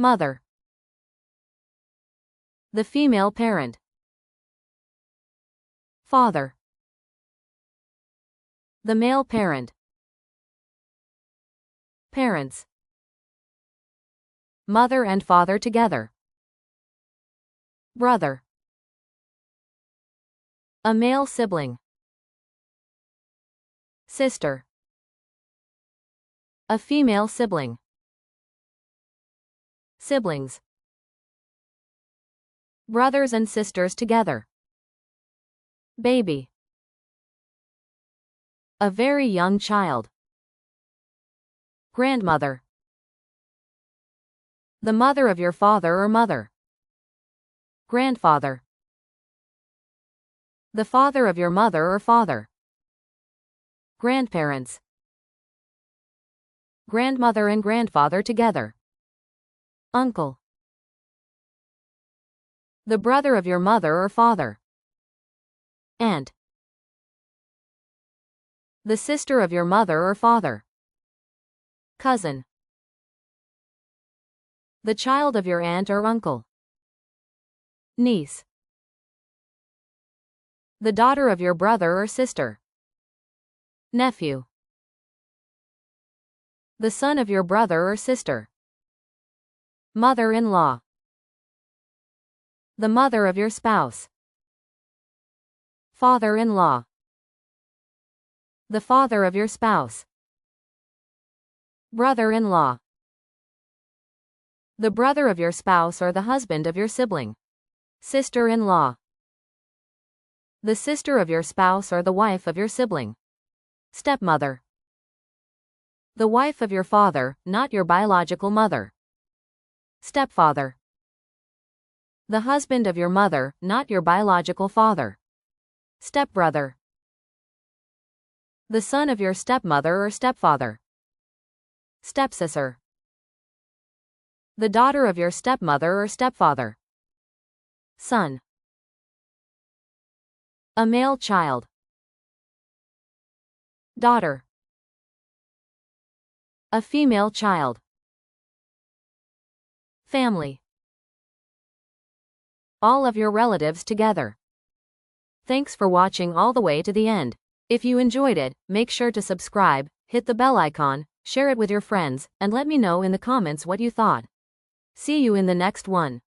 Mother. The female parent. Father. The male parent. Parents. Mother and father together. Brother. A male sibling. Sister. A female sibling. Siblings. Brothers and sisters together. Baby. A very young child. Grandmother. The mother of your father or mother. Grandfather. The father of your mother or father. Grandparents. Grandmother and grandfather together. Uncle. The brother of your mother or father. Aunt. The sister of your mother or father. Cousin. The child of your aunt or uncle. Niece. The daughter of your brother or sister. Nephew. The son of your brother or sister. Mother-in-law. The mother of your spouse. Father-in-law. The father of your spouse. Brother-in-law. The brother of your spouse or the husband of your sibling. Sister-in-law. The sister of your spouse or the wife of your sibling. Stepmother. The wife of your father, not your biological mother. Stepfather. The husband of your mother, not your biological father. Stepbrother. The son of your stepmother or stepfather. Stepsister. The daughter of your stepmother or stepfather. Son. A male child. Daughter. A female child. Family. All of your relatives together. Thanks for watching all the way to the end. If you enjoyed it, make sure to subscribe, hit the bell icon, share it with your friends, and let me know in the comments what you thought. See you in the next one.